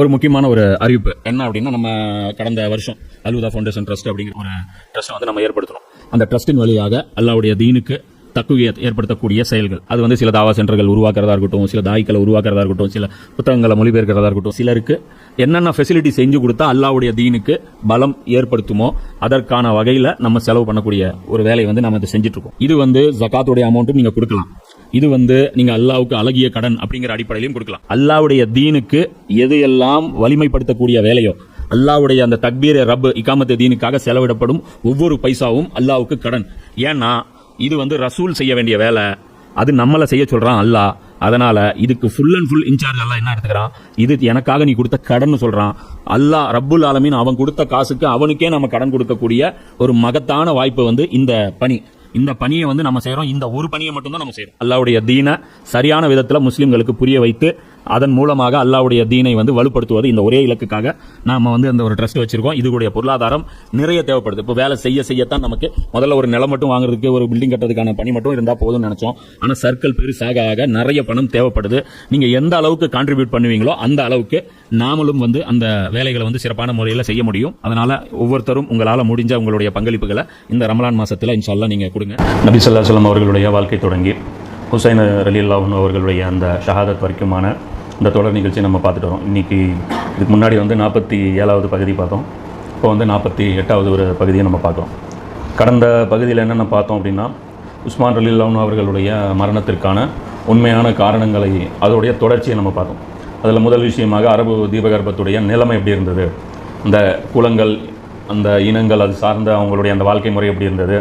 ஒரு முக்கியமான ஒரு அறிவிப்பு என்ன அப்படின்னா, நம்ம கடந்த வருஷம் அல்ஹுதா ஃபவுண்டேஷன் ட்ரஸ்ட் அப்படிங்கிற ஒரு ட்ரஸ்ட் வந்து நம்ம ஏற்படுத்தணும். அந்த ட்ரஸ்டின் வழியாக அல்லாஹ்வுடைய தீனுக்கு தக்குவியத் ஏற்படுத்தக்கூடிய செயல்கள், அது வந்து சில தாவா சென்டர்கள் உருவாக்குறதா இருக்கட்டும், சில தாய்க்களை உருவாக்குறதா இருக்கட்டும், சில புத்தகங்களை மொழிபெயர்க்கிறதா இருக்கட்டும், சிலருக்கு என்னென்ன ஃபெசிலிட்டி செஞ்சு கொடுத்தா அல்லாஹ்வுடைய தீனுக்கு பலம் ஏற்படுத்துமோ அதற்கான வகையில் நம்ம செலவு பண்ணக்கூடிய ஒரு வேலையை வந்து நம்ம இதை செஞ்சுட்டு இருக்கோம். இது வந்து ஜகாத்துடைய அமௌண்ட்டும் நீங்க கொடுக்கலாம். இது வந்து நீங்க அல்லாஹ்வுக்கு அழகிய கடன் அப்படிங்கிற அடிப்படையிலும் கொடுக்கலாம். அல்லாஹ்வுடைய தீனுக்கு எது எல்லாம் வலிமைப்படுத்தக்கூடிய வேலையோ, அல்லாஹ்வுடைய அந்த தக்பீர் ரப் இகாமத் தீனுக்காக செலவிடப்படும் ஒவ்வொரு பைசாவும் அல்லாஹ்வுக்கு கடன். ஏன்னா இது வந்து ரசூல் செய்ய வேண்டிய வேலை, அது நம்மளை செய்ய சொல்றான் அல்லாஹ். அதனால இதுக்கு ஃபுல் அண்ட் ஃபுல் இன்சார்ஜ் அல்லாஹ் என்ன எடுத்துக்கிறான், இது எனக்காக நீ கொடுத்த கடன் சொல்றான். அல்லாஹ் ரப்புல் ஆலமீன் அவன் கொடுத்த காசுக்கு அவனுக்கே நம்ம கடன் கொடுக்கக்கூடிய ஒரு மகத்தான வாய்ப்பு வந்து இந்த பணி. இந்த பணியை வந்து நம்ம செய்யறோம். இந்த ஒரு பணியை மட்டும்தான் நம்ம செய்யறோம். அல்லாஹ்வுடைய தீனை சரியான விதத்தில் முஸ்லிம்களுக்கு புரிய வைத்து அதன் மூலமாக அல்லாஹ்வுடைய தீனை வந்து வலுப்படுத்துவது, இந்த ஒரே இலக்குக்காக நாம வந்து அந்த ஒரு ட்ரஸ்ட் வச்சிருக்கோம். இதுடைய பொருளாதாரம் நிறைய தேவைப்படுது. இப்போ வேலை செய்யத்தான் நமக்கு முதல்ல ஒரு நிலம் மட்டும் வாங்குறதுக்கு, ஒரு பில்டிங் கட்டுறதுக்கான பணி மட்டும் இருந்தா போதும்னு நினைச்சோம். ஆனா சர்க்கிள் பெருசாக ஆக நிறைய பணம் தேவைப்படுது. நீங்க எந்த அளவுக்கு கான்ட்ரிபியூட் பண்ணுவீங்களோ அந்த அளவுக்கு நாமளும் வந்து அந்த வேலைகளை வந்து சிறப்பான முறையில் செய்ய முடியும். அதனால ஒவ்வொருத்தரும் உங்களால முடிஞ்ச உங்களுடைய பங்களிப்புகளை இந்த ரமலான் மாசத்துல இன்ஷா அல்லாஹ் நீங்க கொடுங்க. நபி ஸல்லல்லாஹு அலைஹி வஸல்லம் அவர்களுடைய வாழ்க்கை தொடங்கி ஹுசைன் ரலியல்லாஹு அன்ஹு அவர்களுடைய அந்த ஷஹாதத் வரைக்குமான இந்த தொடர் நிகழ்ச்சி நம்ம பார்த்துட்டு வரோம். இன்றைக்கி இதுக்கு முன்னாடி வந்து 47வது பகுதி பார்த்தோம். இப்போ வந்து 48வது ஒரு பகுதியை நம்ம பார்க்குறோம். கடந்த பகுதியில் என்னென்ன பார்த்தோம் அப்படின்னா, உஸ்மான் ரலியல்லாஹு அன்ஹு அவர்களுடைய மரணத்திற்கான உண்மையான காரணங்களை, அதோடைய தொடர்ச்சியை நம்ம பார்த்தோம். அதில் முதல் விஷயமாக அரபு தீபகற்பத்துடைய நிலைமை எப்படி இருந்தது, இந்த குலங்கள், அந்த இனங்கள், அது சார்ந்த அவங்களுடைய அந்த வாழ்க்கை முறை எப்படி இருந்தது.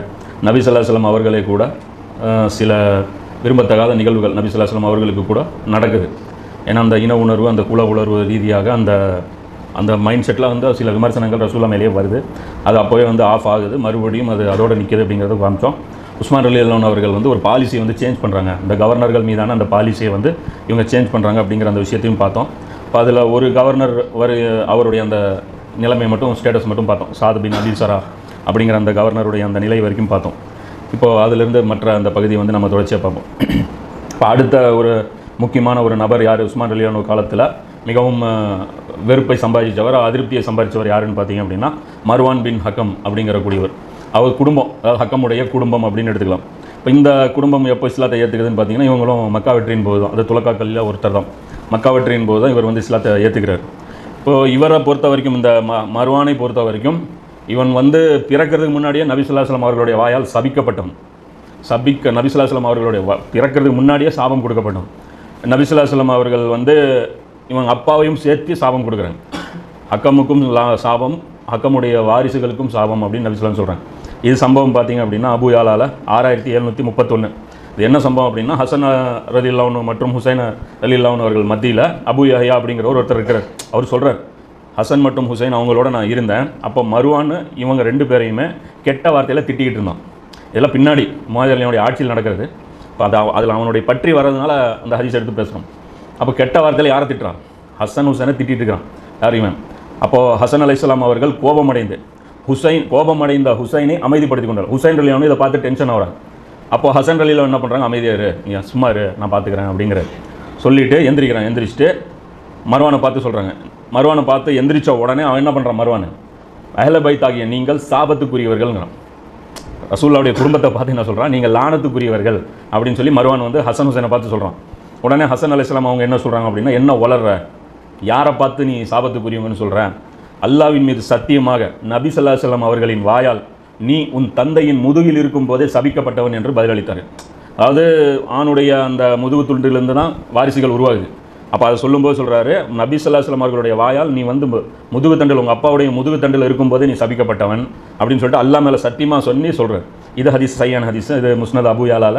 நபி ஸல்லல்லாஹு அலைஹி வஸல்லம் அவர்களே கூட சில விரும்பத்தகாத நிகழ்வுகள் நபி ஸல்லல்லாஹு அலைஹி வஸல்லம் அவர்களுக்கு கூட நடக்குது. ஏன்னா அந்த இன உணர்வு, அந்த குல உணர்வு ரீதியாக அந்த மைண்ட் செட்டில் வந்து சில விமர்சனங்கள் ரசூலுல்லாஹ் மேலேயே வருது. அது அப்போவே வந்து ஆஃப் ஆகுது, மறுபடியும் அது அதோட நிற்கிது அப்படிங்கிறத காமிச்சோம். உஸ்மான் ரலியல்லாஹு அன்ஹு அவர்கள் வந்து ஒரு பாலிசியை வந்து சேஞ்ச் பண்ணுறாங்க. இந்த கவர்னர்கள் மீதான அந்த பாலிசியை வந்து இவங்க சேஞ்ச் பண்ணுறாங்க அப்படிங்கிற அந்த விஷயத்தையும் பார்த்தோம். இப்போ அதில் ஒரு கவர்னர் அவருடைய அந்த நிலைமை மட்டும், ஸ்டேட்டஸ் மட்டும் பார்த்தோம். சாத் பின் அபி சரா அப்படிங்கிற அந்த கவர்னருடைய அந்த நிலை வரைக்கும் பார்த்தோம். இப்போது அதிலிருந்து மற்ற அந்த பகுதியை வந்து நம்ம தொடர்ச்சியாக பார்ப்போம். இப்போ அடுத்த ஒரு முக்கியமான ஒரு நபர் யார், உஸ்மான் ரலியல்லாஹு அன்ஹு காலத்தில் மிகவும் வெறுப்பை சம்பாதிச்சவர், அதிருப்தியை சம்பாதிச்சவர் யாருன்னு பார்த்தீங்க அப்படின்னா, மர்வான் பின் ஹக்கம் அப்படிங்கிற கூடியவர். அவர் குடும்பம், அதாவது ஹக்கமுடைய குடும்பம் அப்படின்னு எடுத்துக்கலாம். இப்போ இந்த குடும்பம் எப்போ இஸ்லாத்தை ஏற்றுக்குதுன்னு பார்த்தீங்கன்னா, இவங்களும் மக்கா வெற்றியின் போது தான், அது துலக்காக்களில் ஒருத்தர் தான். மக்கா வெற்றியின் போது தான் இவர் வந்து இஸ்லாத்தை ஏற்றுக்கிறார். இப்போது இவரை பொறுத்த வரைக்கும், இந்த மர்வானை பொறுத்த வரைக்கும், இவன் வந்து பிறக்கிறதுக்கு முன்னாடியே நபி ஸல்லல்லாஹு அலைஹி வஸல்லம் அவர்களுடைய வாயால் சபிக்கப்பட்டவன். நபி ஸல்லல்லாஹு அலைஹி வஸல்லம் அவர்களுடைய பிறக்கிறதுக்கு முன்னாடியே சாபம் கொடுக்கப்பட்டவன். நபி ஸல்லல்லாஹு அலைஹி வஸல்லம் அவர்கள் வந்து இவங்க அப்பாவையும் சேர்த்து சாபம் கொடுக்குறாங்க. ஹக்கமுக்கும் சாபம், ஹக்கமுடைய வாரிசுகளுக்கும் சாபம் அப்படின்னு நபி ஸல்லல்லாஹு அலைஹி வஸல்லம் சொல்கிறாங்க. இது சம்பவம் பார்த்தீங்க அப்படின்னா அபு யாலால 6731. இது என்ன சம்பவம் அப்படின்னா, ஹசன் ரலியல்லாஹு அன்ஹு மற்றும் ஹுசைன் ரலியல்லாஹு அன்ஹு அவர்கள் மத்தியில் அபு யஹ்யா அப்படிங்கிற ஒருத்தர் இருக்கிறார். அவர் சொல்கிறார், ஹசன் மற்றும் ஹுசைன் அவங்களோட நான் இருந்தேன். அப்போ மர்வான் இவங்க ரெண்டு பேரையுமே கெட்ட வார்த்தையில் திட்டிக்கிட்டு இருந்தான். இதெல்லாம் பின்னாடி முஆவியாவுடைய ஆட்சியில் நடக்கிறது. இப்போ அதில் அவனுடைய பற்றி வர்றதுனால அந்த ஹதீஸ் எடுத்து பேசுகிறோம். அப்போ கெட்ட வார்த்தையில் யாரை திட்டுறான், ஹசன் ஹுசைனை திட்டிகிட்டு இருக்கிறான். யார் இவன்? அப்போது ஹசன் அலைஹிஸ்ஸலாம் அவர்கள் கோபமடைந்த ஹுசைனை அமைதிப்படுத்தி கொண்டார். ஹுசைன் ரலியல்லாஹு அன்ஹு இதை பார்த்து டென்ஷன் ஆகிறாங்க. அப்போது ஹசன் ரலியல்லாஹு என்ன பண்ணுறாங்க, அமைதியாரு, நீ சும்மா இரு, நான் பார்த்துக்கிறேன் அப்படிங்கிற சொல்லிவிட்டு எந்திரிச்சிட்டு மர்வானை பார்த்து சொல்கிறாங்க. மர்வானை பார்த்து எந்திரிச்ச உடனே அவன் என்ன பண்ணுறான், மர்வான், அஹ்ல பைத் ஆகிய நீங்கள் சாபத்துக்குரியவர்கள்ங்கிறான். ரசூலுல்லாஹ்வுடைய குடும்பத்தை பார்த்து என்ன சொல்கிறான், நீங்கள் லானத்துக்குரியவர்கள் அப்படின்னு சொல்லி மர்வான் வந்து ஹசன் ஹுசைனை பார்த்து சொல்கிறான். உடனே ஹசன் அலைஹிஸ்ஸலாம் அவங்க என்ன சொல்கிறாங்க அப்படின்னா, என்ன வளர்ற, யாரை பார்த்து நீ சாபத்துக்குரியவங்கன்னு சொல்கிற, அல்லாஹ்வின் மீது சத்தியமாக நபி ஸல்லல்லாஹு அலைஹி வஸல்லம் அவர்களின் வாயால் நீ உன் தந்தையின் முதுகில் இருக்கும் போதே சபிக்கப்பட்டவன் என்று பதிலளித்தார். அதாவது ஆணுடைய அந்த முதுகு துண்டிலிருந்து தான் வாரிசுகள் உருவாகுது. அப்போ அதை சொல்லும்போது சொல்கிறாரு, நபி ஸல்லல்லாஹு அலைஹி வஸல்லம் அவர்களுடைய வாயால் நீ வந்து முதுகு தண்டில், உங்கள் அப்பாவுடைய முதுகு தண்டில் இருக்கும்போதே நீ சபிக்கப்பட்டவன் அப்படின்னு சொல்லிட்டு அல்லாஹ் மேலே சத்தியமாக சொல்லி சொல்கிறார். இது ஹதீஸ், சையான ஹதீஸ். இது முஸ்னத் அபு யாலால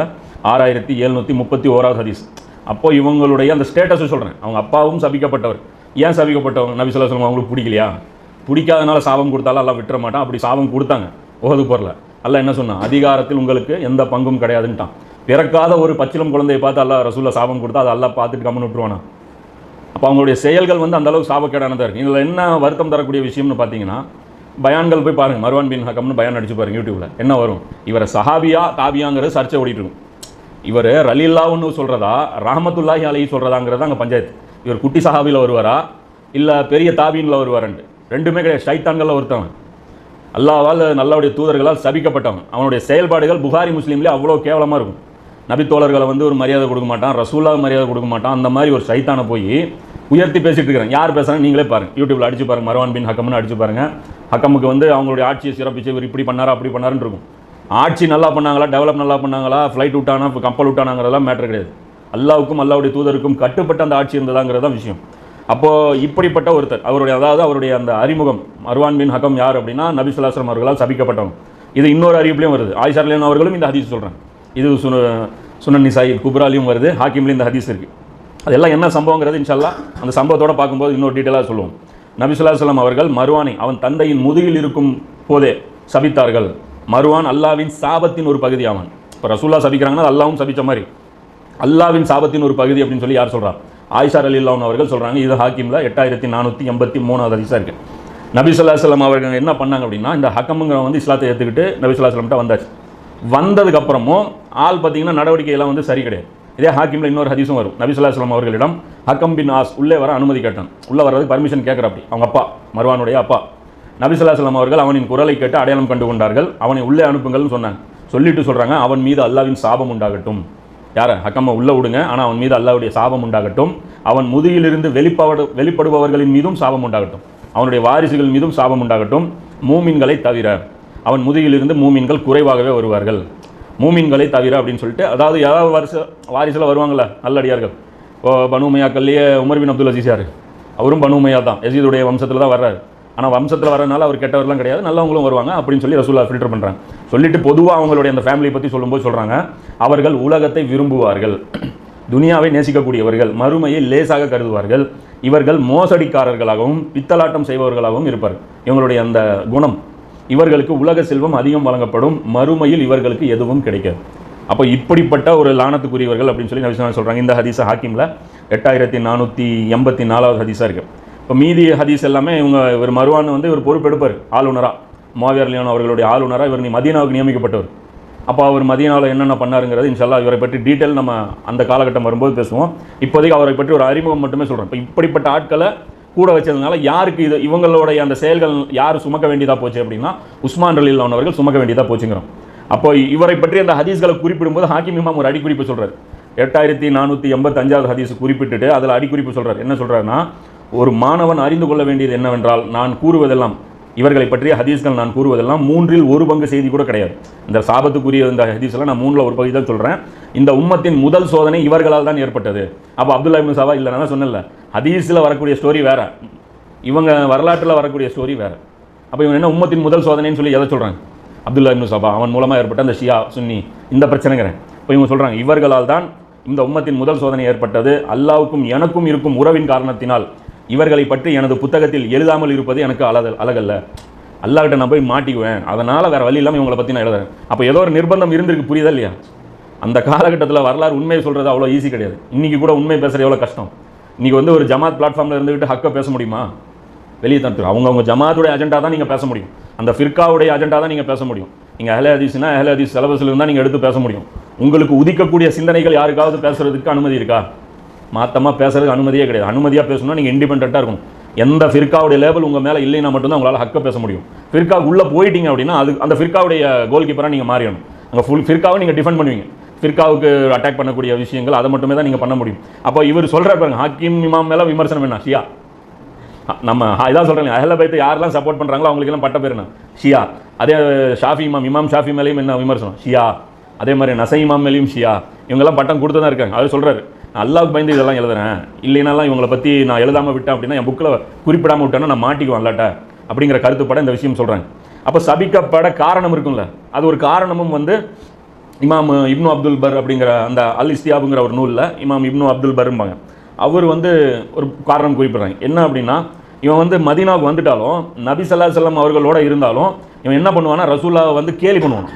6731வது ஹதீஸ். அப்போது இவங்களுடைய அந்த ஸ்டேட்டஸை சொல்கிறேன். அவங்க அப்பாவும் சபிக்கப்பட்டவர். ஏன் சபிக்கப்பட்டவங்க? நபி ஸல்லல்லாஹு அலைஹி வஸல்லம் அவங்களுக்கு பிடிக்கலையா? பிடிக்காதனால சாபம் கொடுத்தாலும் அல்லாஹ் விட்டுற மாட்டான். அப்படி சாபம் கொடுத்தாங்க உஹது போரில். அல்லாஹ் என்ன சொன்னான், அதிகாரத்தில் உங்களுக்கு எந்த பங்கும் கிடையாதுன்ட்டான். பிறக்காத ஒரு பச்சிலம் குழந்தையை பார்த்து அல்லாஹ் ரசூலுல்லாஹ் சாபம் கொடுத்தா அதை அல்லாஹ் பார்த்துட்டு கம்முன்னு விட்டுருவானா? அப்போ அவங்களுடைய செயல்கள் வந்து அந்தளவுக்கு சாபக்கேடானதாக இருக்குது. இதில் என்ன வருத்தம் தரக்கூடிய விஷயம்னு பார்த்தீங்கன்னா, பயான்கள் போய் பாருங்கள், மர்வான் பின் ஹக்கம்னு பயான் அடிச்சு பாருங்கள் யூடியூப்பில், என்ன வரும், இவரை சஹாபியா தாபியாங்கிறது சர்ச்சை ஓடிட்டு இருக்கும். இவர் ரலியல்லாஹு அன்ஹு சொல்கிறதா ரஹ்மத்துல்லாஹி அலைஹி சொல்கிறதாங்கிறது அங்கே பஞ்சாயத்து. இவர் குட்டி சஹாபியில் வருவாரா இல்லை பெரிய தாபீனில் வருவாரண்டு, ரெண்டுமே கிடையாது. ஷைத்தான்களில் ஒருத்தவன், அல்லாவால் நல்லாவுடைய தூதர்களால் சபிக்கப்பட்டவன். அவனுடைய செயல்பாடுகள் புகாரி முஸ்லீம்லேயே அவ்வளோ கேவலமாக இருக்கும். நபித்தோழர்களை வந்து ஒரு மரியாதை கொடுக்க மாட்டான், ரசூலா மரியாதை கொடுக்க மாட்டான். அந்த மாதிரி ஒரு சைத்தானை போய் உயர்த்தி பேசிட்டு இருக்கிறாங்க. யார் பேசுகிறாங்க நீங்களே பாருங்கள், யூடியூப்பில் அடிச்சு பாருங்கள், மர்வான் பின் ஹக்கம்னு அடிச்சு பாருங்கள். ஹக்கமுக்கு வந்து அவங்களுடைய ஆட்சியை சிறப்பிச்சு இவர் இப்படி பண்ணாரா அப்படி பண்ணாருன்னு இருக்கும். ஆட்சி நல்லா பண்ணாங்களா, டெவலப் நல்லா பண்ணாங்களா, ஃப்ளைட் விட்டானா கப்பல் விட்டானாங்கிறதெல்லாம் மேட்டர் கிடையாது. அல்லாவுக்கும் அல்லாவுடைய தூதருக்கும் கட்டுப்பட்ட அந்த ஆட்சி இருந்ததாங்கிறது தான் விஷயம். அப்போது இப்படிப்பட்ட ஒருத்தர் அவருடைய அந்த அறிமுகம் மர்வான் பின் ஹக்கம் யார் அப்படின்னா நபி ஸல்லல்லாஹு அலைஹி வஸல்லம் அவர்களால் சபிக்கப்பட்டவங்க. இது இன்னொரு அறிவிப்புலையும் வருது. ஆயிஷா ரலியல்லாஹு அவர்களும் இந்த ஹதீஸ் சொல்கிறாங்க. இது சுனன் நிசாயி குப்ராலையும் வருது, ஹாக்கிம்லையும் இந்த ஹதீஸ் இருக்குது. அதெல்லாம் என்ன சம்பவங்கிறது இன்ஷா அல்லாஹ் அந்த சம்பவத்தோடு பார்க்கும்போது இன்னொரு டீட்டெயிலாக சொல்லுவோம். நபி ஸல்லல்லாஹு அலைஹி வஸல்லம் அவர்கள் மர்வானை அவன் தந்தையின் முதுகில் இருக்கும் போதே சபித்தார்கள். மர்வான் அல்லாவின் சாபத்தின் ஒரு பகுதி அவன். இப்போ ரசூல்லா சபிக்கிறாங்கன்னா அல்லாவும் சபித்த மாதிரி அல்லாவின் சாபத்தின் ஒரு பகுதி அப்படின்னு சொல்லி யார் சொல்கிறார்? ஆயிஷா ரலியல்லாஹு அவர்கள் சொல்கிறாங்க. இது ஹாக்கிமில் 8483 ஹதீஸாக இருக்குது. நபி ஸல்லல்லாஹு அலைஹி வஸல்லம் அவர்கள் என்ன பண்ணாங்க அப்படின்னா, இந்த ஹக்கமுங்கிற வந்து இஸ்லாத்தை ஏற்றுக்கிட்டு நபி ஸல்லல்லாஹு அலைஹி வஸல்லம் வந்தாச்சு. வந்ததுக்கப்புறமும் ஆள் பார்த்தீங்கன்னா நடவடிக்கையெல்லாம் வந்து சரி கிடையாது. இதே ஹாக்கிமில் இன்னொரு ஹதீஸும் வரும். நபி ஸல்லல்லாஹு அலைஹி வஸல்லம் அவர்களிடம் ஹக்கம் பின் ஆஸ் உள்ளே வர அனுமதி கேட்டான். உள்ளே வர்றதுக்கு பர்மிஷன் கேட்குறாப்படி அவங்க அப்பா, மர்வானுடைய அப்பா. நபி ஸல்லல்லாஹு அலைஹி வஸல்லம் அவர்கள் அவனின் குரலை கேட்டு அடையாளம் கண்டு கொண்டார்கள். அவனை உள்ளே அனுப்புங்கள்னு சொன்னாங்க. சொல்லிட்டு சொல்கிறாங்க, அவன் மீது அல்லாவின் சாபம் உண்டாகட்டும். யாரை? ஹக்கம்மை உள்ளே விடுங்க, ஆனால் அவன் மீது அல்லாவுடைய சாபம் உண்டாகட்டும். அவன் முதுகிலிருந்து வெளிப்படுபவர்களின் மீதும் சாபம் உண்டாகட்டும். அவனுடைய வாரிசுகள் மீதும் சாபம் உண்டாகட்டும். மூமின்களை தவிர அவன் முதுகிலிருந்து மூமின்கள் குறைவாகவே வருவார்கள். மூமின்களை தவிர அப்படின்னு சொல்லிட்டு, அதாவது யாராவது வாரிசில் வருவாங்கள்ல நல்லடியார்கள். இப்போ பனு உமையாக்கள்லேயே உமர் பின் அப்துல் அசீஸ் யார்? அவரும் பனு உமையா தான், யஸீதுடைய வம்சத்தில் தான் வர்றாரு. ஆனால் வம்சத்தில் வரனால அவர் கெட்டவரெலாம் கிடையாது, நல்லவங்களும் வருவாங்க அப்படின்னு சொல்லி ரசூலுல்லாஹ் ஃபில்டர் பண்ணுறாங்க. சொல்லிட்டு பொதுவாக அவங்களுடைய அந்த ஃபேமிலியை பற்றி சொல்லும்போது சொல்கிறாங்க, அவர்கள் உலகத்தை விரும்புவார்கள், துனியாவை நேசிக்கக்கூடியவர்கள், மறுமையை லேசாக கருதுவார்கள், இவர்கள் மோசடிக்காரர்களாகவும் பித்தலாட்டம் செய்பவர்களாகவும் இருப்பார்கள். இவங்களுடைய அந்த குணம், இவர்களுக்கு உலக செல்வம் அதிகம் வழங்கப்படும், மறுமையில் இவர்களுக்கு எதுவும் கிடைக்காது. அப்போ இப்படிப்பட்ட ஒரு லானத்துக்குரியவர்கள் அப்படின்னு சொல்லி நபி ஸல்லல்லாஹு அலைஹி வஸல்லம் சொல்கிறாங்க. இந்த ஹதீஸை ஹாக்கிமில் 8484 ஹதீஸாக இருக்குது. இப்போ மீதி ஹதீஸ் எல்லாமே இவர் மர்வான் வந்து இவர் பொறுப்பெடுப்பார் ஆளுநராக, முஆவியா ரலியல்லாஹு அவர்களுடைய ஆளுநராக இவர் மதீனாவுக்கு நியமிக்கப்பட்டவர். அப்போ அவர் மதீனாவில் என்னென்ன பண்ணாருங்கிறது இன்ஷா அல்லாஹ் இவரை பற்றி டீட்டெயில் நம்ம அந்த காலகட்டம் வரும்போது பேசுவோம். இப்போதைக்கு அவரை பற்றி ஒரு அறிமுகம் மட்டுமே சொல்கிறோம். இப்போ இப்படிப்பட்ட ஆட்களை கூட வச்சதுனால யாருக்கு இது இவங்களுடைய அந்த செயல்கள் யார் சுமக்க வேண்டியதாக போச்சு அப்படின்னா உஸ்மான் ரலியல்லாஹு அவர்கள் சுமக்க வேண்டியதாக போச்சுங்கிறோம். அப்போ இவரை பற்றி அந்த ஹதீஸ்களை குறிப்பிடும்போது ஹாக்கிம் இமாம் ஒரு அடிக்குறிப்பு சொல்கிறார். 8485 ஹதீஸ் குறிப்பிட்டுட்டு அதில் அடிக்குறிப்பு சொல்கிறார். என்ன சொல்கிறாருன்னா, ஒரு மாணவன் அறிந்து கொள்ள வேண்டியது என்னவென்றால், நான் கூறுவதெல்லாம் இவர்களை பற்றிய ஹதீஸ்கள் நான் கூறுவதெல்லாம் 1/3 செய்தி கூட கிடையாது. இந்த சாபத்துக்குரிய இந்த ஹதீஸ்லாம் நான் 1/3 தான் சொல்கிறேன். இந்த உம்மத்தின் முதல் சோதனை இவர்களால் தான் ஏற்பட்டது. அப்போ அப்துல்லா இப்னு சபா இல்லை, நான் சொன்னேன்ல, ஹதீஸில் வரக்கூடிய ஸ்டோரி வேறு, இவங்க வரலாற்றில் வரக்கூடிய ஸ்டோரி வேறு. அப்போ இவங்க என்ன உம்மத்தின் முதல் சோதனைன்னு சொல்லி எதை சொல்கிறாங்க? அப்துல்லா இப்னு சபா அவன் மூலமாக ஏற்பட்ட அந்த ஷியா சுன்னி இந்த பிரச்சனைங்கிறேன். இப்போ இவங்க சொல்கிறாங்க இவர்களால் தான் இந்த உம்மத்தின் முதல் சோதனை ஏற்பட்டது. அல்லாவுக்கும் எனக்கும் இருக்கும் உறவின் காரணத்தினால் இவர்களை பற்றி எனது புத்தகத்தில் எழுதாமல் இருப்பது எனக்கு அழகல்ல. அல்லாஹ்கிட்ட நான் போய் மாட்டிக்குவேன், அதனால் வேறு வழி இல்லாமல் இவங்களை பற்றி நான் எழுதுறேன். அப்போ ஏதோ ஒரு நிர்பந்தம் இருந்திருக்கு, புரியுதா இல்லையா? அந்த காலகட்டத்தில் வரலாறு உண்மையை சொல்கிறது அவ்வளோ ஈஸி கிடையாது. இன்றைக்கி கூட உண்மை பேசுகிறது எவ்வளோ கஷ்டம். இன்றைக்கி வந்து ஒரு ஜமாத் பிளாட்ஃபார்மில் இருந்துக்கிட்டு ஹக்கை பேச முடியுமா? வெளியே தான் அவங்க ஜமாத்துடைய அஜெண்டா தான் நீங்கள் பேச முடியும், அந்த ஃபிர்காவுடைய அஜெண்டா தான் நீங்கள் பேச முடியும். நீங்கள் அஹ்லே ஹதீஸ்னா அஹ்லே ஹதீஸ் சிலபஸில் இருந்தால் நீங்கள் எடுத்து பேச முடியும். உங்களுக்கு உதிக்கக்கூடிய சிந்தனைகள் யாருக்காவது பேசுகிறதுக்கு அனுமதி இருக்கா? மாத்தமாக பேசுறதுக்கு அனுமதியே கிடையாது. அனுமதியாக பேசணும்னா நீங்கள் இண்டிபெண்ட்டாக இருக்கணும். எந்த ஃபிர்காவுடைய லேபிள் உங்கள் மேலே இல்லைன்னா மட்டும்தான் உங்களால் ஹக்க பேச முடியும். ஃபிர்காவுக்கு உள்ளே போயிட்டீங்க அப்படின்னா அது அந்த ஃபிர்காவுடைய கோல் கீப்பராக நீங்கள் மாறிடணும். அங்கே ஃபுல் ஃபிர்காவை நீங்கள் டிஃபெண்ட் பண்ணுவீங்க. ஃபிர்காவுக்கு அட்டாக் பண்ணக்கூடிய விஷயங்கள் அதை மட்டுமே தான் நீங்கள் பண்ண முடியும். அப்போ இவர் சொல்கிறார் பாருங்க, ஹாக்கிம் இமாம் மேலே விமர்சனம் என்ன? ஷியா. நம்ம இதான் சொல்கிறேன், அஹ்ல பைத்தை யாரெல்லாம் சப்போர்ட் பண்ணுறாங்களோ அவங்களுக்கெல்லாம் பட்ட பேர் என்ன? ஷியா. அதே ஷாஃபி இமாம் ஷாஃபி மேலேயும் என்ன விமர்சனம்? ஷியா. அதே மாதிரி நசை இமாம் மேலேயும் ஷியா. இவங்கெல்லாம் பட்டம் கொடுத்து தான் இருக்காங்க. அவர் சொல்கிறார், நான் அல்லாஹ்வுக்கு பயந்து இதெல்லாம் எழுதுறேன், இல்லைனாலாம் இவங்களை பற்றி நான் எழுதாமல் விட்டேன் அப்படின்னா, என் புக்கில் குறிப்பிடாமல் விட்டேன்னா நான் மாட்டிக்குவேன் அல்லாட்ட அப்படிங்கிற கருத்துப்பட இந்த விஷயம் சொல்கிறாங்க. அப்போ சபிக்கப்பட காரணம் இருக்கும்ல, அது ஒரு காரணமும் வந்து இமாம் இப்னு அப்துல் பர் அப்படிங்கிற அந்த அல் இஸ்தியாபுங்கிற ஒரு நூலில் இமாம் இப்னு அப்துல் பர்ம்பாங்க. அவர் வந்து ஒரு காரணம் குறிப்பிட்றாங்க. என்ன அப்படின்னா, இவன் வந்து மதீனாவுக்கு வந்துட்டாலும் நபி ஸல்லல்லாஹு அலைஹி வஸல்லம் அவர்களோட இருந்தாலும் இவன் என்ன பண்ணுவானா, ரசூலாவை வந்து கேலி பண்ணுவான்.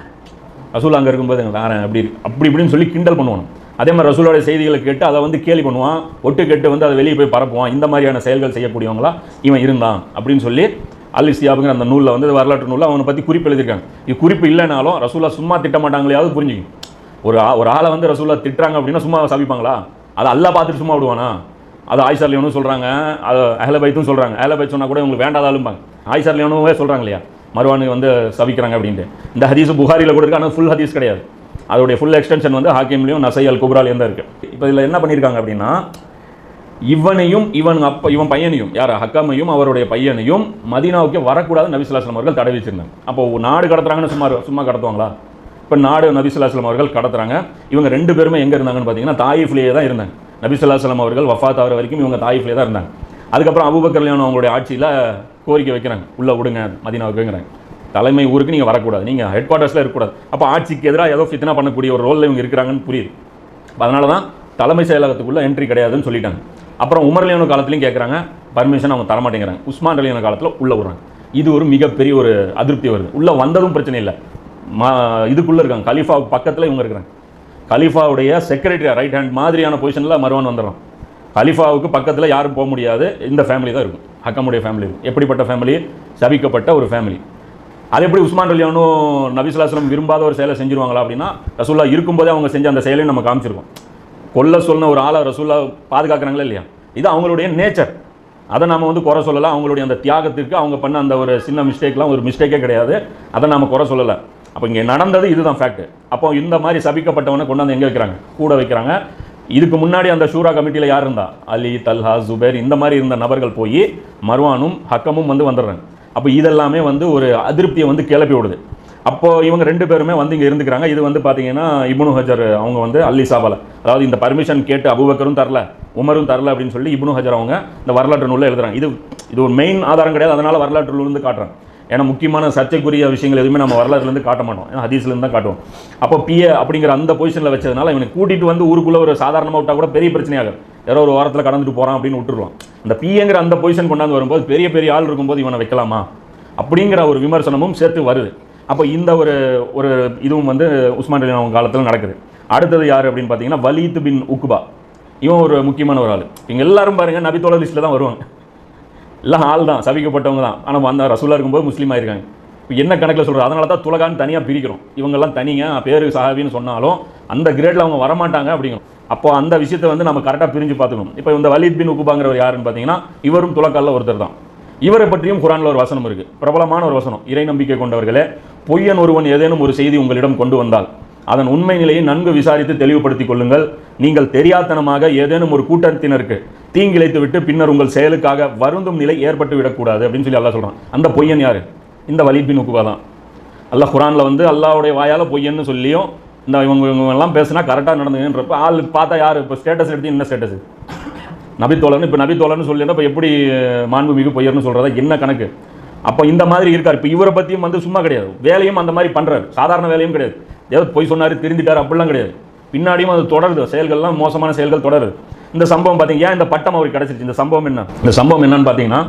ரசூலா அங்கே இருக்கும்போது வேறேன் அப்படி இப்படின்னு சொல்லி கிண்டல் பண்ணுவான். அதே மாதிரி ரசூலோட செய்திகளை கேட்டு அதை வந்து கேலி பண்ணுவான், ஒட்டு கேட்டு வந்து அதை வெளியே போய் பரப்புவான். இந்த மாதிரியான செயல்கள் செய்யக்கூடியவங்களா இவன் இருந்தான் அப்படின்னு சொல்லி அல் இஸ்தியாபுங்கிற அந்த நூலில் வந்து வரலாற்று நூலில் அவனை பற்றி குறிப்பு எழுதியிருக்காங்க. இது குறிப்பு இல்லைனாலும் ரசூலா சும்மா திட்ட மாட்டாங்களையாவது புரிஞ்சுக்கும். ஒரு ஆளை வந்து ரசூலா திட்டுறாங்க அப்படின்னா சும்மா சபிப்பாங்களா? அதை அல்லாஹ் பார்த்துட்டு சும்மா விடுவானா? அது ஆயிஷா லியோனும் சொல்கிறாங்க, அது அஹ்ல பைத்தும் சொல்கிறாங்க. அஹ்ல பைத் சொன்னால் கூட உங்களுக்கு வேண்டாதாலும்பாங்க. ஆயிஷா லியோனுவே சொல்கிறாங்க இல்லையா, மர்வானுக்கு வந்து சபிக்கிறாங்க அப்படின்ட்டு. இந்த ஹதீஸ் புகாரியில் கூட இருக்குது, ஆனால் ஃபுல் ஹதீஸ் கிடையாது. அதோடைய ஃபுல் எக்ஸ்டென்ஷன் வந்து ஹாக்கிம்லையும் நசை அல் குப்ராலையும் தான் இருக்குது. இப்போ இதில் என்ன பண்ணியிருக்காங்க அப்படின்னா, இவனையும் இவன் பையனையும், யார் ஹக்காமையும் அவருடைய பையனையும் மதீனாவுக்கு வரக்கூடாது நபி ஸல்லல்லாஹு அலைஹி வஸல்லம் அவர்கள் தடை வச்சிருந்தாங்க. அப்போ நாடு கடத்துறாங்கன்னு சும்மா கடத்துவாங்களா? இப்போ நாடு நபி ஸல்லல்லாஹு அலைஹி வஸல்லம் அவர்கள் கடத்துறாங்க. இவங்க 2 பேருமே எங்கே இருந்தாங்கன்னு பார்த்தீங்கன்னா தாயிஃப்லேயே தான் இருந்தாங்க. நபி ஸல்லல்லாஹு அலைஹி வஸல்லம் அவர்கள் வஃபாத் ஆகிற வரைக்கும் இவங்க தாயிஃப்லேயே தான் இருந்தாங்க. அதுக்கப்புறம் அபூபக்கர் ரலியல்லாஹு அவங்களுடைய ஆட்சியில் கோரிக்கை வைக்கிறாங்க, உள்ளே விடுங்க மதீனாவுக்குங்கிறாங்க. தலைமை ஊருக்கு நீங்கள் வரக்கூடாது, நீங்கள் ஹெட் குவார்ட்டர்ஸில் இருக்கக்கூடாது. அப்போ ஆட்சிக்கு எதிராக ஏதோ ஃபித்னா பண்ணக்கூடிய ஒரு ரோலில் இவங்க இருக்கிறாங்கன்னு புரியுது. அதனால தான் தலைமை செயலகத்துக்குள்ளே என்ட்ரி கிடையாதுன்னு சொல்லிட்டாங்க. அப்புறம் உமர் ரலியல்லாஹு காலத்துலையும் கேட்குறாங்க, பர்மிஷன் அவங்க தரமாட்டேங்கிறாங்க. உஸ்மான் ரலியல்லாஹு காலத்தில் உள்ளே விடுறாங்க. இது ஒரு மிகப்பெரிய ஒரு அதிருப்தி வருது. உள்ளே வந்ததும் பிரச்சனை இல்லை, இதுக்குள்ளே இருக்காங்க, கலீஃபாவுக்கு பக்கத்தில் இவங்க இருக்கிறாங்க. கலீஃபாவுடைய செக்ரட்டரி ரைட் ஹேண்ட் மாதிரியான பொசிஷனில் மர்வான் வந்துடலாம். கலீஃபாவுக்கு பக்கத்தில் யாரும் போக முடியாது, இந்த ஃபேமிலி தான் இருக்கும், ஹக்கமுடைய ஃபேமிலி இருக்கும். எப்படிப்பட்ட ஃபேமிலி? சபிக்கப்பட்ட ஒரு ஃபேமிலி. அது எப்படி உஸ்மான் ரலியல்லாஹு நபி ஸல்லல்லாஹு அலைஹி வஸல்லம் விரும்பாத ஒரு செயலை செஞ்சிருவாங்களா அப்படின்னா, ரசூலுல்லாஹ் இருக்கும்போதே அவங்க செஞ்ச அந்த செயலையும் நம்ம காமிச்சிருக்கோம். கொல்ல சொன்ன ஒரு ஆளை ரசூலுல்லாஹ் பாதுகாக்கிறாங்களா இல்லையா? இது அவங்களுடைய நேச்சர். அதை நாம் வந்து குறை சொல்லலாம். அவங்களுடைய அந்த தியாகத்திற்கு அவங்க பண்ண அந்த ஒரு சின்ன மிஸ்டேக்லாம் ஒரு மிஸ்டேக்கே கிடையாது, அதை நாம் குறை சொல்லலை. அப்போ இங்கே நடந்தது இதுதான் ஃபேக்ட். அப்போ இந்த மாதிரி சபிக்கப்பட்டவனை கொண்டாந்து எங்கே வைக்கிறாங்க? கூட வைக்கிறாங்க. இதுக்கு முன்னாடி அந்த ஷூரா கமிட்டியில் யார் இருந்தா? அலி, தல்ஹா, ஜுபேர், இந்த மாதிரி இருந்த நபர்கள் போய் மர்வானும் ஹக்கமும் வந்துடுறாங்க. அப்போ இதெல்லாமே வந்து ஒரு அதிருப்தியை வந்து கிளப்பி விடுது. அப்போது இவங்க 2 பேருமே வந்து இங்கே இருந்துக்கிறாங்க. இது வந்து பார்த்தீங்கன்னா இப்னு ஹஜர் அவங்க வந்து அல்லி சாபால, அதாவது இந்த பர்மிஷன் கேட்டு அபூபக்கரும் தரல, உமரும் தரல அப்படின்னு சொல்லி இப்னு ஹஜர் அவங்க இந்த வரலாற்று நூலில் எழுதுறாங்க. இது ஒரு மெயின் ஆதாரம் கிடையாது, அதனால் வரலாற்று நூலிருந்து காட்டுறாங்க. ஏன்னா முக்கியமான சர்ச்சைக்குரிய விஷயங்கள் எதுவுமே நம்ம வரலாறுலேருந்து காட்ட மாட்டோம், ஏன்னா ஹதீஸ்லேருந்து தான் காட்டுவோம். அப்போ பிஏ அப்படிங்கிற அந்த பொசிஷனில் வச்சதுனால இவனை கூட்டிகிட்டு வந்து ஊருக்குள்ளே ஒரு சாதாரணமாக விட்டால் கூட பெரிய பிரச்சனையாகும். யாரோ ஒரு வாரத்தில் கடந்துட்டு போகிறான் அப்படின்னு விட்டுருவான். அந்த பிஏங்கிற அந்த பொசிஷன் கொண்டாந்து வரும்போது பெரிய ஆள் இருக்கும்போது இவனை வைக்கலாமா அப்படிங்கிற ஒரு விமர்சனமும் சேர்த்து வருது. அப்போ இந்த ஒரு இதுவும் வந்து உஸ்மான் ரலியல்லாஹு காலத்தில் நடக்குது. அடுத்தது யார் அப்படின்னு பார்த்தீங்கன்னா வலீத் பின் உக்பா. இவன் ஒரு முக்கியமான ஒரு ஆள். இங்கே எல்லாரும் பாருங்கள் நபி தோழர் லிஸ்ட்டில் தான் வருவாங்க. எல்லாம் ஆள் தான், சபிக்கப்பட்டவங்க தான். ஆனால் அந்த ரசூலா இருக்கும்போது முஸ்லீம் ஆயிருக்காங்க. இப்போ என்ன கணக்கில் சொல்கிறது? அதனால தான் துலகான்னு தனியாக பிரிக்கிறோம். இவங்கெல்லாம் தனிங்க பேர் சஹாபின்னு சொன்னாலும் அந்த கிரேடில் அவங்க வரமாட்டாங்க அப்படிங்கிறோம். அப்போ அந்த விஷயத்தை வந்து நம்ம கரெக்டாக பிரிஞ்சு பார்த்துக்கணும். இப்போ இந்த வலீத் பின் உக்பாங்கிறவர் யாருன்னு பார்த்தீங்கன்னா இவரும் துலக்காலில் ஒருத்தர் தான். இவரை பற்றியும் குர்ஆனில் ஒரு வசனம் இருக்குது, பிரபலமான ஒரு வசனம். இறை நம்பிக்கை கொண்டவர்களே, பொய்யன் ஒருவன் ஏதேனும் ஒரு செய்தி உங்களிடம் கொண்டு வந்தால் அதன் உண்மை நிலையை நன்கு விசாரித்து தெளிவுபடுத்திக் கொள்ளுங்கள். நீங்கள் தெரியாத்தனமாக ஏதேனும் ஒரு கூட்டத்தினருக்கு தீங்கிழைத்து விட்டு பின்னர் உங்கள் செயலுக்காக வருந்தும் நிலை ஏற்பட்டு விடக்கூடாது அப்படின்னு சொல்லி அல்லாஹ் சொல்கிறான். அந்த பொய்யன் யார்? இந்த வலீத் பின் உக்பா தான். அல்லாஹ் குர்ஆனில் வந்து அல்லாஹ்வுடைய வாயால் பொய்யன்னு சொல்லியும் இந்த இவங்கெல்லாம் பேசுனா கரெக்டாக நடந்துங்கன்றப்ப ஆள் பார்த்தா யார்? இப்போ ஸ்டேட்டஸ் எடுத்து என்ன ஸ்டேட்டஸ்? நபித்தோழர்னு. இப்போ நபித்தோழர்னு சொல்லினா இப்போ எப்படி மாண்புமிகு பொய்யர்னு சொல்கிறதா என்ன கணக்கு? அப்போ இந்த மாதிரி இருக்கார். இப்போ இவரை பற்றியும் வந்து சும்மா கிடையாது, வேலையும் அந்த மாதிரி பண்ணுறாரு, சாதாரண வேலையும் கிடையாது. ஏதோ பொய் சொன்னார் திருந்திட்டார் அப்படிலாம் கிடையாது. பின்னாடியும் அது தொடருது, செயல்கள்லாம் மோசமான செயல்கள் தொடருது. இந்த சம்பவம் பார்த்தீங்க, ஏன் இந்த பட்டம் அவருக்கு கிடச்சிருச்சு? இந்த சம்பவம் என்ன? இந்த சம்பவம் என்னன்னு பார்த்தீங்கன்னா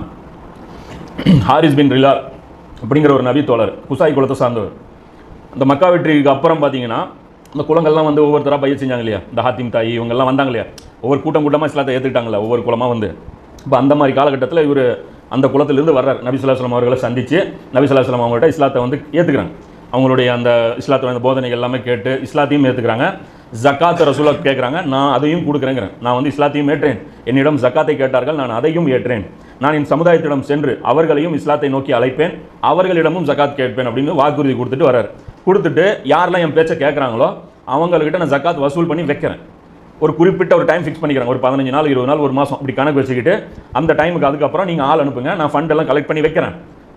ஹாரிஸ் பின் ரிலால் அப்படிங்கிற ஒரு நபி தோழர், குசாய் குலத்தை சார்ந்தவர். அந்த மக்கா வெற்றிக்கு அப்புறம் பார்த்தீங்கன்னா இந்த குலங்கள்லாம் வந்து ஒவ்வொருத்தராக பயிர் செஞ்சாங்க இல்லையா? இந்த ஹாத்திம் தாயி இவங்கெல்லாம் வந்தாங்க இல்லையா? ஒவ்வொரு கூட்டமாக இஸ்லாத்தை ஏற்றுக்கிட்டாங்களா ஒவ்வொரு குலமாக வந்து. இப்போ அந்த மாதிரி காலகட்டத்தில் இவர் அந்த குலத்திலிருந்து வர்றார். நபி ஸல்லல்லாஹு அலைஹி வஸல்லம் அவர்களை சந்தித்து நபி ஸல்லல்லாஹு அலைஹி வஸல்லம் அவங்கள்ட்ட இஸ்லாத்தை வந்து ஏற்றுக்கிறாங்க. அவங்களுடைய அந்த இஸ்லாத்தோட அந்த போதனைகள் எல்லாமே கேட்டு இஸ்லாத்தையும் ஏற்றுக்கிறாங்க. ஜக்காத் ரசூலுல்லாஹ் கேட்குறாங்க, நான் அதையும் கொடுக்குறேங்கிறேன். நான் வந்து இஸ்லாத்தையும் ஏற்றேன், என்னிடம் ஜக்காத்தை கேட்டார்கள், நான் அதையும் ஏற்றேன். நான் என் சமுதாயத்திடம் சென்று அவர்களையும் இஸ்லாத்தை நோக்கி அழைப்பேன், அவர்களிடமும் ஜக்காத் கேட்பேன் அப்படின்னு வாக்குறுதி கொடுத்துட்டு வர்றார். கொடுத்துட்டு யாரெல்லாம் என் பேச்சை கேட்குறாங்களோ அவங்கக்கிட்ட நான் ஜக்காத் வசூல் பண்ணி வைக்கிறேன். ஒரு குறிப்பிட்ட ஒரு டைம் ஃபிக்ஸ் பண்ணிக்கிறாங்க, ஒரு 15 நாள் 20 நாள் 1 மாதம் இப்படி கணக்கு வச்சுக்கிட்டு அந்த டைமுக்கு அதுக்கப்புறம் நீங்கள் ஆள் அனுப்புங்க, நான் ஃபண்டெல்லாம் கலெக்ட் பண்ணி வைக்கிறேன்,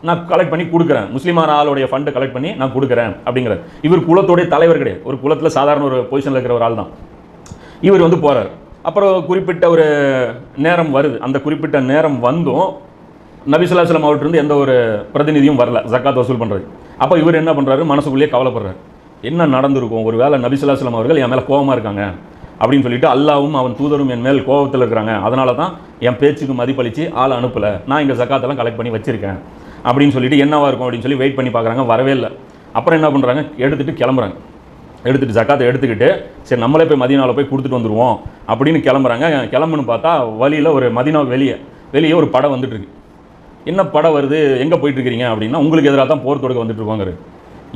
நான் கலெக்ட் பண்ணி கொடுக்குறேன், முஸ்லீமான ஆளுடைய ஃபண்டை கலெக்ட் பண்ணி நான் கொடுக்குறேன் அப்படிங்கிறார். இவர் குலத்தோடைய தலைவர் கிடையாது, ஒரு குலத்தில் சாதாரண ஒரு பொசிஷனில் இருக்கிற ஒரு ஆள் தான். இவர் வந்து போகிறார். அப்புறம் குறிப்பிட்ட ஒரு நேரம் வருது. அந்த குறிப்பிட்ட நேரம் வந்தும் நபி ஸல்லல்லாஹு அலைஹி வஸல்லம் அவர்கிட்ட எந்த ஒரு பிரதிநிதியும் வரல ஜக்காத் வசூல் பண்ணுறது. அப்போ இவர் என்ன பண்ணுறாரு? மனசுக்குள்ளேயே கவலைப்படுறாரு, என்ன நடந்திருக்கும், ஒரு வேளை நபி ஸல்லல்லாஹு அலைஹி வஸல்லம் அவர்கள் என் மேலே கோபமாக இருக்காங்க அப்படின்னு சொல்லிட்டு அல்லாவும் அவன் தூதரும் என் மேல் கோபத்தில் இருக்கிறாங்க, அதனால தான் என் பேச்சுக்கு மதிப்பளித்து ஆளை அனுப்பலை, நான் இங்கே ஜக்காத்தெல்லாம் கலெக்ட் பண்ணி வச்சுருக்கேன் அப்படின்னு சொல்லிட்டு என்னவா இருக்கும் அப்படின்னு சொல்லி வெயிட் பண்ணி பார்க்குறாங்க, வரவே இல்லை. அப்புறம் என்ன பண்ணுறாங்க? எடுத்துகிட்டு கிளம்புறாங்க. எடுத்துகிட்டு ஜக்காத்தை எடுத்துக்கிட்டு சரி நம்மளே போய் மதீனாவில் போய் கொடுத்துட்டு வந்துடுவோம் அப்படின்னு கிளம்புறாங்க. கிளம்புன்னு பார்த்தா வழியில் ஒரு மதீனா வெளியே ஒரு படம் வந்துட்டுருக்கு. என்ன படம் வருது, எங்கே போயிட்டுருக்கிறீங்க அப்படின்னா உங்களுக்கு எதிராக தான் போர் தொடுக்க வந்துட்டுருக்கோங்கிறது.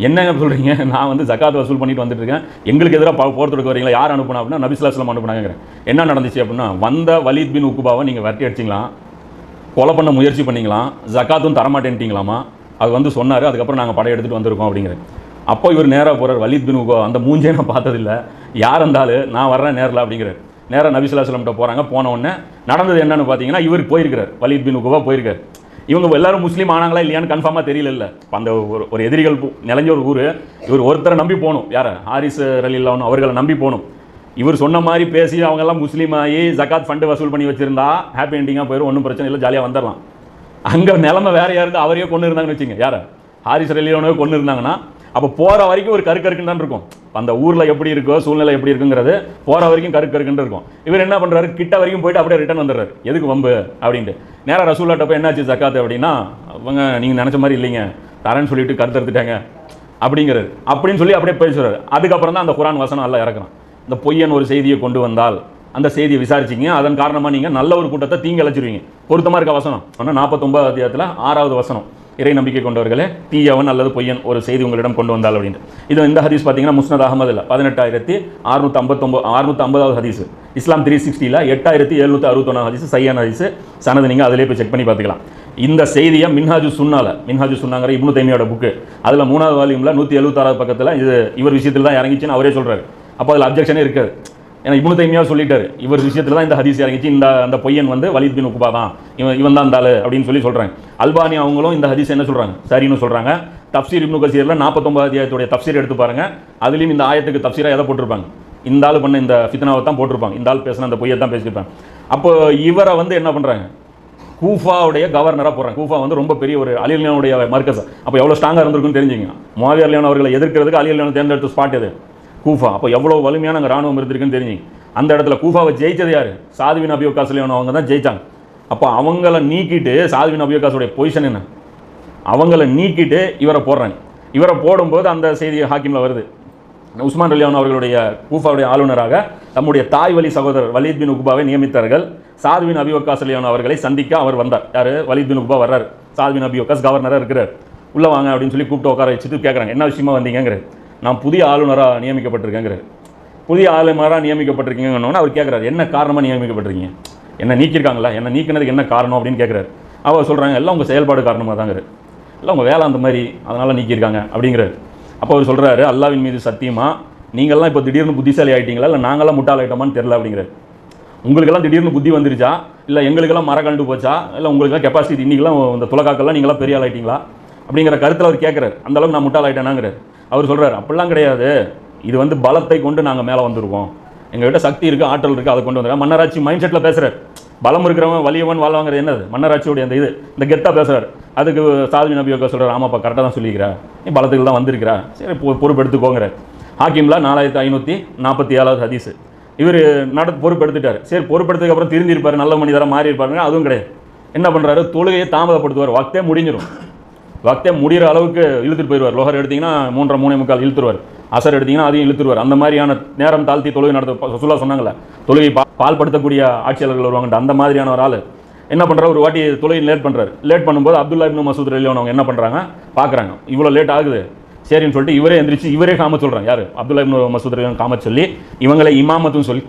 என்னங்க சொல்கிறீங்க, நான் வந்து ஜக்காத் வசூல் பண்ணிட்டு வந்துட்டு இருக்கேன், எங்களுக்கு எதிராக போர் தொடுக்க வரீங்களா, யார் அனுப்புனா அப்படின்னா நபி ஸல்லல்லாஹு அலைஹி வஸல்லம் அனுப்புனாங்கிறேன். என்ன நடந்துச்சு அப்படின்னா, வந்த வலீத் பின் உக்குபாவை நீங்கள் விரட்டி அடிச்சிங்களாம், கொலை பண்ண முயற்சி பண்ணிங்களாம், ஜக்காத்தும் தரமாட்டேன்ட்டிங்களாமா, அது வந்து சொன்னார், அதுக்கப்புறம் நாங்கள் படையெடுத்துட்டு வந்திருக்கோம் அப்படிங்கிறேன். அப்போ இவர் நேராக போகிறார், வலீத் பின் உக்குபா அந்த மூஞ்சே நான் பார்த்ததில்லை, யார் இருந்தாலும் நான் வர்றேன் நேரில் அப்படிங்கிறார். நேராக நபி ஸல்லல்லாஹு அலைஹி வஸல்லம் போகிறாங்க. போன உடனே நடந்தது என்னன்னு பார்த்தீங்கன்னா, இவர் போயிருக்கிறார், வலீத் பின் உக்குபா போயிருக்கார். இவங்க எல்லாரும் முஸ்லீம் ஆனாங்களா இல்லையான்னு கன்ஃபார்மாக தெரியல. அந்த ஒரு எதிரிகள் நிலைஞ்ச ஒரு ஊர், இவர் ஒருத்தரை நம்பி போகணும், யார் ஹாரிஸ் ரலியல்லாஹு அவர்களை நம்பி போகணும். இவர் சொன்ன மாதிரி பேசி அவங்கெல்லாம் முஸ்லீம் ஆகி ஜக்காத் ஃபண்டு வசூல் பண்ணி வச்சிருந்தா ஹாப்பி எண்டிங்காக போயிடும், ஒன்றும் பிரச்சனை இல்லை, ஜாலியாக வந்துடலாம். அங்கே நிலைமை வேறு யாருக்கு அவரையே கொண்டு இருந்தாங்கன்னு வச்சுங்க, யார் ஹாரிஸ் ரலியல்லாஹு கொண்டு இருந்தாங்கன்னா அப்போ போகிற வரைக்கும் ஒரு கருக்குன்னு தான் இருக்கும். அந்த ஊரில் எப்படி இருக்கோ சூழ்நிலை எப்படி இருக்குங்கிறது போகிற வரைக்கும் கருக்குன்னு இருக்கும். இவர் என்ன பண்ணுறாரு, கிட்ட வரைக்கும் போயிட்டு அப்படியே ரிட்டர்ன் வந்துடுறாரு, எதுக்கு வம்பு அப்படின்ட்டு. நேராக ரசூல்லாட்ட போய் என்னாச்சு ஜக்காத்து அப்படின்னா, அவங்க நீங்கள் நினச்ச மாதிரி இல்லைங்க, தரேன்னு சொல்லிட்டு கருத்தெடுத்துட்டாங்க அப்படிங்கிறாரு. அப்படின்னு சொல்லி அப்படியே பேசுறாரு. அதுக்கப்புறம் தான் அந்த குரான் வசனம் எல்லாம் இறக்குறான். இந்த பொய்யன் ஒரு செய்தியை கொண்டு வந்தால் அந்த செய்தியை விசாரிச்சிங்க, அதன் காரணமாக நீங்கள் நல்ல ஒரு கூட்டத்தை தீங்கு அழைச்சிருவீங்க. பொருத்தமாக இருக்க வசனம் ஆனால் 49 அத்தியாயத்தில் 6வது வசனம், இறை நம்பிக்கை கொண்டவர்களே, தீயவன் அல்லது பொய்யன் ஒரு செய்தி உங்களிடம் கொண்டு வந்தால் அப்படின்ட்டு. இது இந்த ஹதீஸ் பார்த்தீங்கன்னா முஸ்னத் அஹமதில் 18650வது ஹதீஸ், இஸ்லாம் 360ல் 8761 ஹதீஸ், சையான ஹதீஸ், சனது நீங்கள் அதிலே போய் செக் பண்ணி பார்த்துக்கலாம். இந்த செய்தியை மின்ஹாஜு சுன்னாங்கிற இப்னு தைமியோட புக்கு, அதில் 3வது வால்யூமில் 176வது பக்கத்தில் இது இவர் விஷயத்தில் தான் இறங்கிச்சுன்னு அவரே சொல்கிறார். அப்போ அதில் அப்ஜெக்ஷனே இருக்காது. ஏன்னா இப்னு தைமியா சொல்லிட்டாரு, இவர் விஷயத்தில் தான் இந்த ஹதீஸ் இறங்கிச்சு, அந்த பொய்யன் வந்து வலீத் பின் உக்குபா தான், இவன் தான் இருந்தாலு அப்படின்னு சொல்லி சொல்கிறாங்க. அல்பானி அவங்களும் இந்த ஹதீஸ் என்ன சொல்கிறாங்க, சரின்னு சொல்கிறாங்க. தப்சீர் இப்னு கசீரில் 49 அத்தியாயத்துடைய தப்சீர் எடுத்து பாருங்க, அதுலேயும் இந்த ஆயத்துக்கு தப்சீராக எதை போட்டிருப்பாங்க, இந்த ஆள் பண்ண இந்த ஃபித்னாவை தான் போட்டிருப்பாங்க, இந்த ஆள் பேசின அந்த பொய்யை தான் பேசியிருப்பாங்க. அப்போ இவரை வந்து என்ன பண்ணுறாங்க, கூஃபாவுடைய கவர்னராக போகிறாங்க. கூஃபா வந்து ரொம்ப பெரிய ஒரு அலி அலியானுடைய மர்க்கஸ். அப்போ எவ்வளோ ஸ்ட்ராங்காக இருந்திருக்குன்னு தெரிஞ்சுங்க. முஆவியா ரலியல்லாஹு அவர்களை எதிர்க்கிறதுக்கு அலி அலியான் தேர்ந்தெடுத்த ஸ்பாட் இது கூஃபா. அப்போ எவ்வளோ வலிமையான அங்கே ராணுவம் இருந்திருக்குன்னு தெரிஞ்சுங்க. அந்த இடத்துல கூஃபாவை ஜெயிச்சது யார், சாத் பின் அபி வக்காஸ் ரலியல்லாஹு அவங்க தான் ஜெயிச்சாங்க. அப்போ அவங்கள நீக்கிட்டு சாத் பின் அபி வக்காஸுடைய பொசிஷன் என்ன, அவங்கள நீக்கிட்டு இவரை போடுறாங்க. இவரை போடும்போது அந்த செய்தி ஹாக்கிமில் வருது, உஸ்மான் ரலியல்லாஹு அவர்களுடைய கூஃபாவுடைய ஆளுநராக தம்முடைய தாய் வழி சகோதரர் வலீத் பின் உக்பாவை நியமித்தார்கள். சாத் பின் அபி வக்காஸ் ரலியல்லாஹு அவர்களை சந்திக்க அவர் வந்தார். யார், வலீத் பின் உக்பா வர்றார். சாத் பின் அபி வக்காஸ் கவர்னராக இருக்கிறார். உள்ளே வாங்க அப்படின்னு சொல்லி கூப்பிட்டு உட்கார வச்சுட்டு கேட்குறாங்க, என்ன விஷயமா வந்தீங்கிறார். நான் புதிய ஆளுநராக நியமிக்கப்பட்டிருக்கேங்கிறார். புதிய ஆளுநராக நியமிக்கப்பட்டிருக்கீங்கன்னு அவர் கேட்குறாரு, என்ன காரணமாக நியமிக்கப்பட்டிருக்கீங்க, என்ன நீக்கியிருக்காங்களா, என்ன நீக்கினதுக்கு என்ன காரணம் அப்படின்னு கேட்குறாரு. அவர் சொல்கிறாங்க, எல்லாம் உங்கள் செயல்பாடு காரணமாக தாங்கிறார், எல்லாம் உங்கள் வேலை அந்த மாதிரி அதனால் நீக்கியிருக்காங்க அப்படிங்கிறார். அப்போ அவர் சொல்கிறாரு, அல்லாவின் மீது சத்தியமாக நீங்கள்லாம் இப்போ திடீர்னு புத்திசாலி ஆகிட்டீங்களா, இல்லை நாங்களாம் முட்டாள் ஆகிட்டோமான்னு தெரில அப்படிங்கிறார். உங்களுக்கெல்லாம் திடீர்னு புத்தி வந்துருச்சா, இல்லை எங்களுக்கெல்லாம் மரக்கண்டு போச்சா, இல்லை உங்களுக்கெல்லாம் கெப்பாசிட்டி இன்றைக்கெல்லாம் இந்த துலக்காக்கெல்லாம் நீங்களாம் பெரிய ஆள் ஆகிட்டீங்களா அப்படிங்கிற கருத்தில் அவர் கேட்குறாரு. அந்தளவுக்கு நான் முட்டாள் ஆகிட்டேனாங்கிறார். அவர் சொல்கிறார், அப்படிலாம் கிடையாது, இது வந்து பலத்தை கொண்டு நாங்கள் மேலே வந்துருக்கோம், எங்கள்கிட்ட சக்தி இருக்குது, ஆற்றல் இருக்குது, அதை கொண்டு வந்துருக்கோம். மன்னராட்சி மைண்ட் செட்டில் பேசுகிறார். பலம் இருக்கிறவன் வலியவன் வாழ்வாங்கிறது என்னது, மன்னராட்சியோடைய அந்த இது இந்த கெத்தாக பேசுகிறார். அதுக்கு சாத் பின் அபி வக்காஸ் சொல்கிறார், ஆமாப்பா கரெக்டாக தான் சொல்லிக்கிறா, நீ பலத்துக்கு தான் வந்திருக்கிறா, சரி பொறுப்பெடுத்துக்கோங்கிற. ஹாக்கிம்ல 4547வது ஹதீஸ். இவர் பொறுப்பெடுத்துட்டார். சரி பொறுப்பெடுத்ததுக்கப்புறம் திருந்திருப்பார், நல்ல மனிதராக மாறி இருப்பாருங்க, அதுவும் கிடையாது. என்ன பண்ணுறாரு, தொழுகையை தாமதப்படுத்துவார். வக்தே முடிஞ்சிடும், வக்தே முடிகிற அளவுக்கு இழுத்துட்டு போயிடுவார். லோஹர் எடுத்திங்கன்னா 3:45 இழுத்துருவார், அசர் எடுத்திங்கன்னா அதையும் இழுத்துருவார். அந்த மாதிரியான நேரம் தாழ்த்தி தொழுகை நடத்த ரசூலுல்லாஹ் சொன்னாங்களே, தொழுகை பால்படுத்தக்கூடிய ஆட்சியாளர்கள் வருவாங்க, அந்த மாதிரியான ஒரு ஆள் என்ன பண்ணுறாரு, ஒரு வாட்டி தொழுகை லேட் பண்ணுறாரு. லேட் பண்ணும்போது அப்துல்லா இப்னு மசூத் ரலியல்லாஹு அவங்க என்ன பண்ணுறாங்க, பார்க்குறாங்க இவ்வளோ லேட் ஆகுது, சரின்னு சொல்லிட்டு இவரே எந்திரிச்சு இவரே காமத் சொல்கிறாங்க. யார், அப்துல்லா இப்னு மசூத் ரலியல்லாஹு காமத் சொல்லி இவங்களை இமாமத்தும் சொல்லி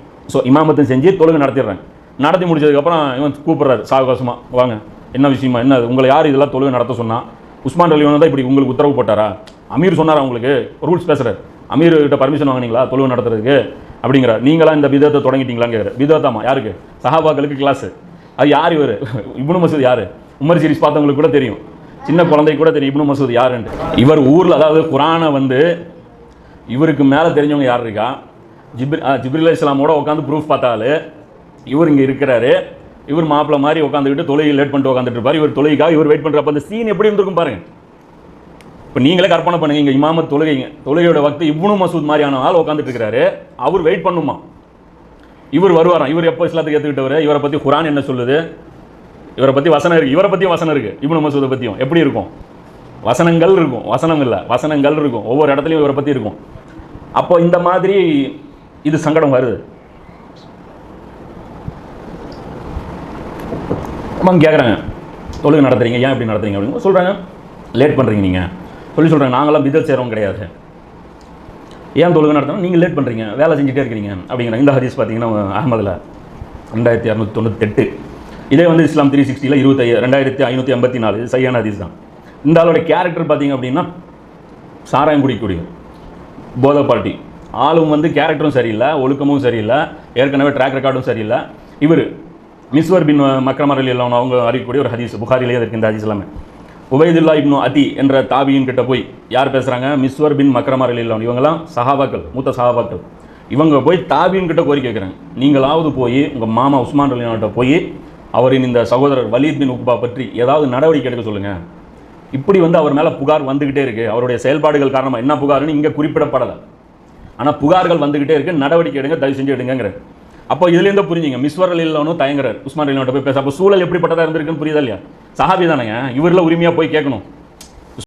இமாமத்தும் செஞ்சு தொழுகை நடத்திடுறாங்க. நடத்தி முடிச்சதுக்கப்புறம் இவன் கூப்பிட்றாரு சாவகாசமாக, வாங்க என்ன விஷயமா, என்ன உங்களை யார் இதெல்லாம் தொழுகை நடத்த சொன்னால், உஸ்மான் ரலியல்லாஹு தான் இப்படி உங்களுக்கு உத்தரவு போட்டாரா, அமீர் சொன்னாரா, உங்களுக்கு ரூல்ஸ் பேசுகிறார், அமீர் கிட்ட பர்மிஷன் வாங்கினீங்களா தொழுகை நடத்துறதுக்கு அப்படிங்கிறார். நீங்களாம் இந்த பிதத்தை தொடங்கிட்டீங்களான்னு கேட்குறாரு. பிதத்தாமா யாருக்கு, சஹாபாக்களுக்கு கிளாஸு. அது யார் இவர், இப்னு மசூத் யார், உமர் சீரிஸ் பார்த்தவங்களுக்கு கூட தெரியும், சின்ன குழந்தைக்கு கூட தெரியும் இப்னு மசூத் யாருன்ட்டு. இவர் ஊரில் அதாவது குரானை வந்து இவருக்கு மேலே தெரிஞ்சவங்க யார் இருக்கா, ஜிப்ரீல் அலைஹிஸ்ஸலாமோட உட்காந்து ப்ரூஃப் பார்த்தாலே இவர் இங்கே இருக்கிறாரு, இவர் மாப்பிள்ளை மாதிரி உட்காந்துக்கிட்டு தொழுகை லேட் பண்ணிட்டு உட்காந்துட்டு இருப்பார். இவர் தொழுகைக்காக இவர் வெயிட் பண்ணுறப்ப அந்த சீன் எப்படி இருந்திருக்கும் பாருங்க. இப்போ நீங்களே கற்பனை பண்ணுங்க, இங்கே இமாமத் தொழுகையோட வக்து இப்னு மசூத் மாதிரியான ஆள் உட்காந்துட்டு இருக்கிறாரு, அவர் வெயிட் பண்ணுமா, இவர் வருவாராம். இவர் எப்போ இஸ்லாத்துக்கு ஏற்றுக்கிட்டவர், இவரை பற்றி குரான் என்ன சொல்லுது, இவரை பற்றி வசனம் இருக்குது, இவரை பற்றியும் வசனம் இருக்குது, இப்னு மசூதை பற்றியும் எப்படி இருக்கும், வசனங்கள் இருக்கும், வசனம் இல்லை வசனங்கள் இருக்கும், ஒவ்வொரு இடத்துலையும் இவரை பற்றி இருக்கும். அப்போ இந்த மாதிரி இது சங்கடம் வருது. அவங்க கேட்குறாங்க, தொழுகை நடத்துறீங்க, ஏன் இப்படி நடத்துறீங்க அப்படின்னு சொல்கிறாங்க, லேட் பண்ணுறீங்க நீங்கள், சொல்லி சொல்கிறாங்க, நாங்களாம் பிதத் செய்கிறவங்க கிடையாது. ஏன் தொழுகை நடத்தணும், நீங்கள் லேட் பண்ணுறீங்க, வேலை செஞ்சுட்டே இருக்கிறீங்க அப்படிங்கிறாங்க. இந்த ஹதீஸ் பார்த்தீங்கன்னா அஹமதில் 2698. இதே வந்து இஸ்லாம் 360 2584 சரியான ஹதீஸ் தான். இந்த ஆளோட கேரக்டர் பார்த்தீங்க அப்படின்னா சாராயம் குடிக்கக்கூடிய போதை பார்ட்டி ஆளும் வந்து கேரக்டரும் சரியில்லை, ஒழுக்கமும் சரியில்லை, ஏற்கனவே ட்ராக் ரெக்கார்டும் சரியில்லை. இவர் மிஸ்வர் பின் மக்ரமர் ரலியல்லாஹு அவங்க அறியக்கூடிய ஒரு ஹதீஸ், புகாரிலேயே இருக்கு இந்த ஹதீஸ் எல்லாமே. உபைதுல்லா இப்னு அதி என்ற தாபியின் கிட்ட போய் யார் பேசுகிறாங்க, மிஸ்வர் பின் மக்ரமர் ரலியல்லாஹு இவங்கெல்லாம் சஹாபாக்கள், மூத்த சஹாபாக்கள். இவங்க போய் தாபியின் கிட்ட கோரிக்கை கேட்குறாங்க, நீங்களாவது போய் உங்கள் மாமா உஸ்மான் ரலியல்லாஹு போய் அவரின் இந்த சகோதரர் வலீத் பின் உக்பா பற்றி ஏதாவது நடவடிக்கை எடுக்க சொல்லுங்கள். இப்படி வந்து அவர் மேலே புகார் வந்துக்கிட்டே இருக்குது, அவருடைய செயல்பாடுகள் காரணமாக. என்ன புகார்னு இங்கே குறிப்பிடப்படலை, ஆனால் புகார்கள் வந்துக்கிட்டே இருக்குது, நடவடிக்கை எடுங்க, தயவு செஞ்சு எடுங்கிறார். அப்போ இதுலேருந்து புரிஞ்சுங்க, மிஸ்வர் ரலியல்லாஹு தயங்குறார் உஸ்மான் ரலியல்லாஹு போய் பேச. அப்போ சூழல் எப்படிப்பட்டதாக இருந்திருக்குன்னு புரியுதா இல்லையா? சஹாபி தானேங்க, இவரில் உரிமையாக போய் கேட்கணும்.